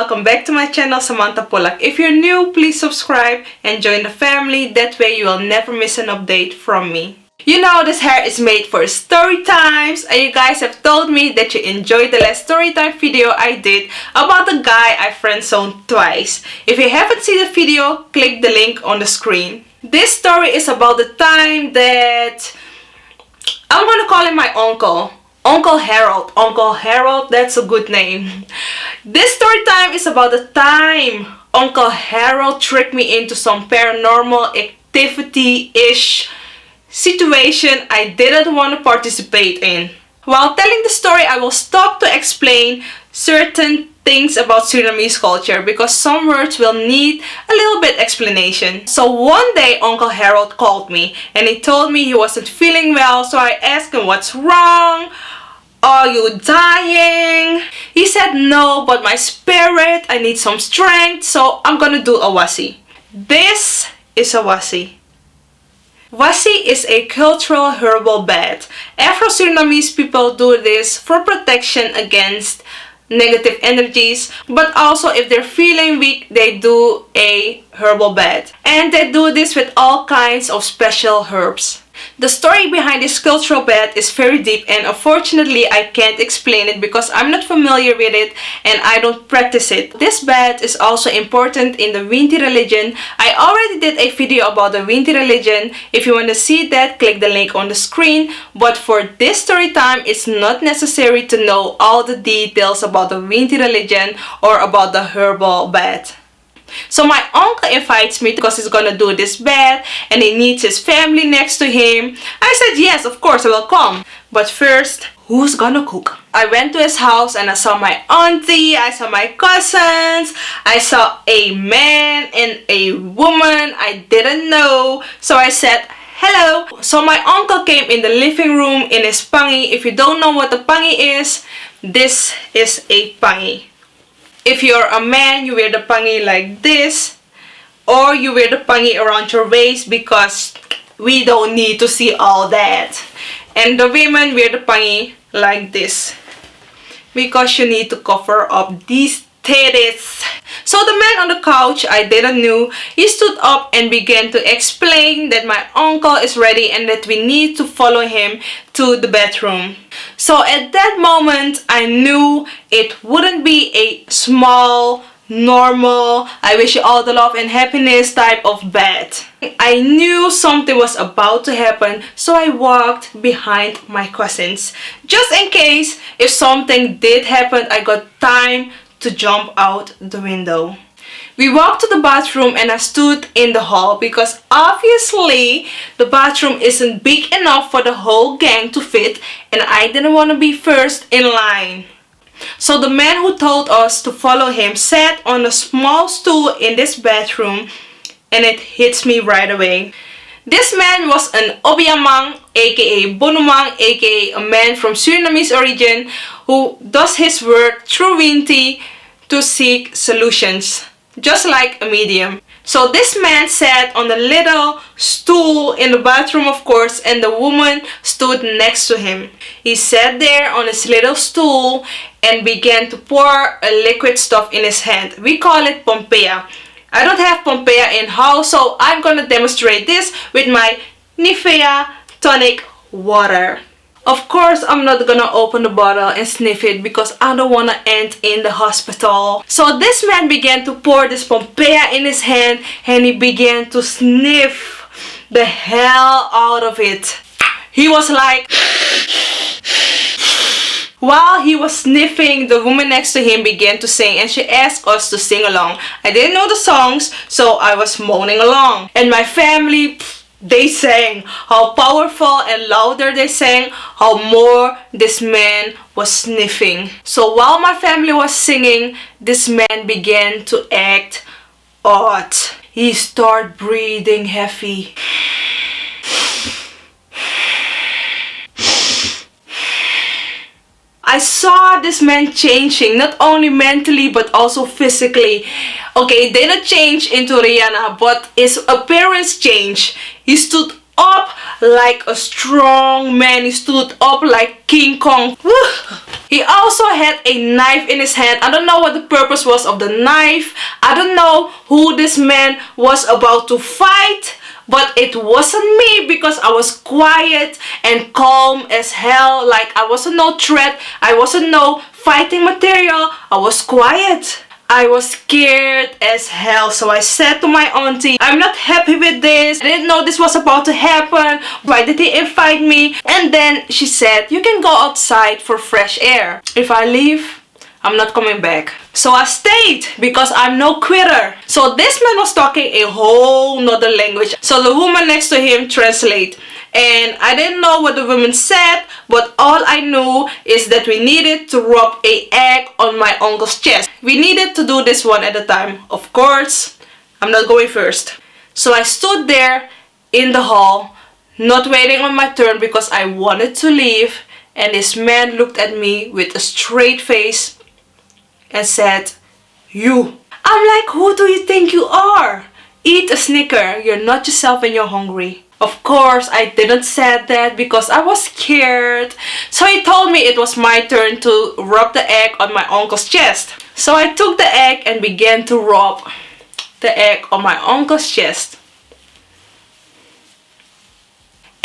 welcome back to my channel, Samantha Pollack. If you're new, please subscribe and join the family. That way you will never miss an update from me. You know, this hair is made for story times, and you guys have told me that you enjoyed the last story time video I did about the guy I friend-zoned twice. If you haven't seen the video, click the link on the screen. This story is about the time that I'm gonna call him my uncle. Uncle Harold. Uncle Harold, that's a good name. This story time is about the time Uncle Harold tricked me into some paranormal activity-ish situation I didn't want to participate in. While telling the story, I will stop to explain certain things about Surinamese culture because some words will need a little bit explanation. So one day Uncle Harold called me and he told me he wasn't feeling well, so I asked him, "What's wrong? Are you dying?" He said, "No, but my spirit, I need some strength, so I'm gonna do a wasi." This is a wasi. Wasi is a cultural herbal bath. Afro-Surinamese people do this for protection against negative energies, but also if they're feeling weak, they do a herbal bath. And they do this with all kinds of special herbs. The story behind this cultural bath is very deep, and unfortunately I can't explain it because I'm not familiar with it and I don't practice it. This bath is also important in the Winti religion. I already did a video about the Winti religion. If you want to see that, click the link on the screen. But for this story time, it's not necessary to know all the details about the Winti religion or about the herbal bath. So my uncle invites me because he's gonna do this bath and he needs his family next to him. I said yes, of course I will come. But first, who's gonna cook? I went to his house and I saw my auntie, I saw my cousins, I saw a man and a woman I didn't know. So I said hello. So my uncle came in the living room in his pangi. If you don't know what a pangi is, this is a pangi. If you're a man, you wear the pangi like this, or you wear the pangi around your waist because we don't need to see all that. And the women wear the pangi like this because you need to cover up these titties. So the man on the couch, I didn't know, he stood up and began to explain that my uncle is ready and that we need to follow him to the bathroom. So at that moment, I knew it wouldn't be a small, normal, I wish you all the love and happiness type of bath. I knew something was about to happen, so I walked behind my cousins. Just in case, if something did happen, I got time to jump out the window. We walked to the bathroom and I stood in the hall because obviously the bathroom isn't big enough for the whole gang to fit and I didn't want to be first in line. So the man who told us to follow him sat on a small stool in this bathroom, and it hits me right away. This man was an Obiaman, aka Bunuman, aka a man from Surinamese origin who does his work through Winti to seek solutions, just like a medium. So this man sat on a little stool in the bathroom, of course, and the woman stood next to him. He sat there on his little stool and began to pour a liquid stuff in his hand. We call it Pompeia. I don't have Pompeia in house, so I'm gonna demonstrate this with my Nivea tonic water. Of course, I'm not gonna open the bottle and sniff it because I don't wanna end in the hospital. So this man began to pour this Pompeia in his hand and he began to sniff the hell out of it. He was like... While he was sniffing, the woman next to him began to sing and she asked us to sing along. I didn't know the songs, so I was moaning along. And my family, they sang. How powerful and louder they sang, how more this man was sniffing. So while my family was singing, this man began to act odd. He started breathing heavy. I saw this man changing, not only mentally but also physically. Okay, didn't change into Rihanna, but his appearance changed. He stood up like a strong man. He stood up like King Kong. He also had a knife in his hand. I don't know what the purpose was of the knife. I don't know who this man was about to fight. But it wasn't me because I was quiet and calm as hell. Like I wasn't no threat. I wasn't no fighting material. I was quiet. I was scared as hell. So I said to my auntie, I'm not happy with this. I didn't know this was about to happen. Why did he invite me? And then she said, you can go outside for fresh air. If I leave, I'm not coming back. So I stayed because I'm no quitter. So this man was talking a whole nother language. So the woman next to him translate. And I didn't know what the woman said, but all I knew is that we needed to rub an egg on my uncle's chest. We needed to do this one at a time. Of course, I'm not going first. So I stood there in the hall, not waiting on my turn because I wanted to leave. And this man looked at me with a straight face and said, you. I'm like, who do you think you are? Eat a Snicker. You're not yourself when you're hungry. Of course, I didn't say that because I was scared. So he told me it was my turn to rub the egg on my uncle's chest. So I took the egg and began to rub the egg on my uncle's chest.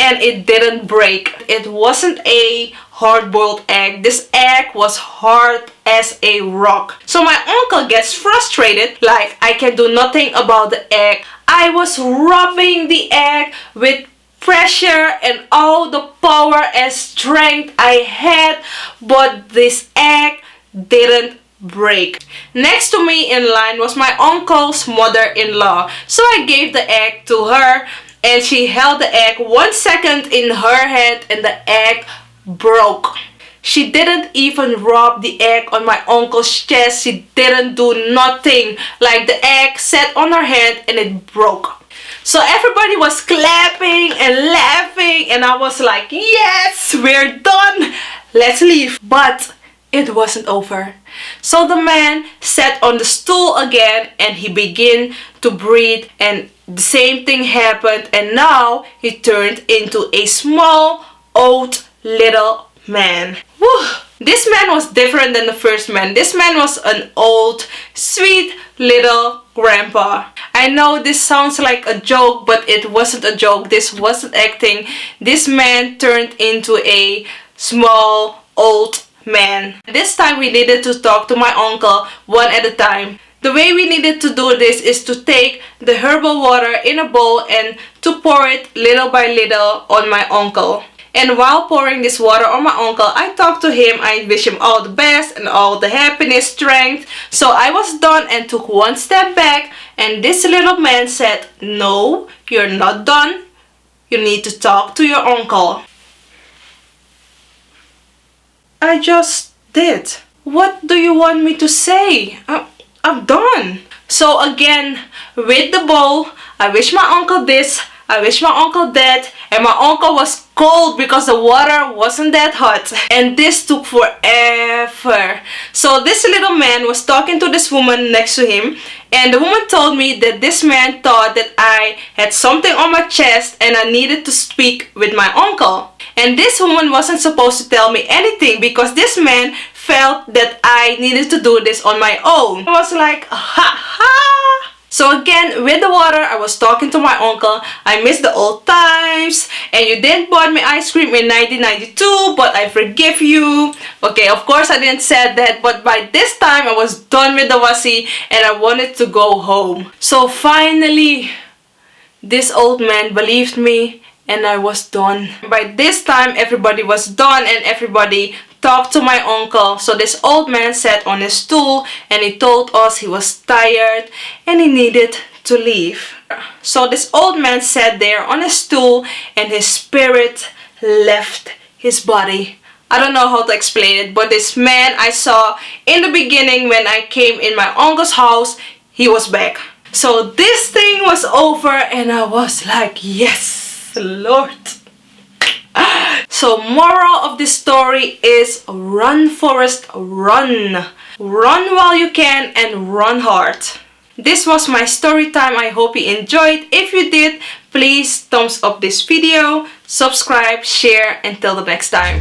And it didn't break. It wasn't a hard-boiled egg. This egg was hard as a rock. So my uncle gets frustrated, like I can do nothing about the egg. I was rubbing the egg with pressure and all the power and strength I had, but this egg didn't break. Next to me in line was my uncle's mother-in-law. So I gave the egg to her. And she held the egg 1 second in her hand and the egg broke. She didn't even rub the egg on my uncle's chest. She didn't do nothing. Like the egg sat on her hand and it broke. So everybody was clapping and laughing and I was like, yes, we're done. Let's leave. But it wasn't over. So the man sat on the stool again and he began to breathe and the same thing happened and now he turned into a small, old, little man. Whew. This man was different than the first man. This man was an old, sweet, little grandpa. I know this sounds like a joke, but it wasn't a joke. This wasn't acting. This man turned into a small, old man. This time we needed to talk to my uncle one at a time. The way we needed to do this is to take the herbal water in a bowl and to pour it little by little on my uncle. And while pouring this water on my uncle, I talked to him. I wish him all the best and all the happiness, strength. So I was done and took one step back and this little man said, no, you're not done. You need to talk to your uncle. I just did. What do you want me to say? I'm done. So again, with the bowl, I wish my uncle this, I wish my uncle that, and my uncle was cold because the water wasn't that hot. And this took forever. So this little man was talking to this woman next to him, and the woman told me that this man thought that I had something on my chest and I needed to speak with my uncle. And this woman wasn't supposed to tell me anything because this man felt that I needed to do this on my own. I was like, ha ha. So again, with the water, I was talking to my uncle. I miss the old times. And you didn't buy me ice cream in 1992, but I forgive you. Okay, of course I didn't say that. But by this time, I was done with the wasi and I wanted to go home. So finally, this old man believed me and I was done. By this time, everybody was done and everybody talked to my uncle. So this old man sat on his stool and he told us he was tired and he needed to leave. So this old man sat there on his stool and his spirit left his body. I don't know how to explain it, but this man I saw in the beginning when I came in my uncle's house, he was back. So this thing was over and I was like, yes, Lord. So moral of this story is run, Forrest, run. Run while you can and run hard. This was my story time. I hope you enjoyed. If you did, please thumbs up this video, subscribe, share. Until the next time.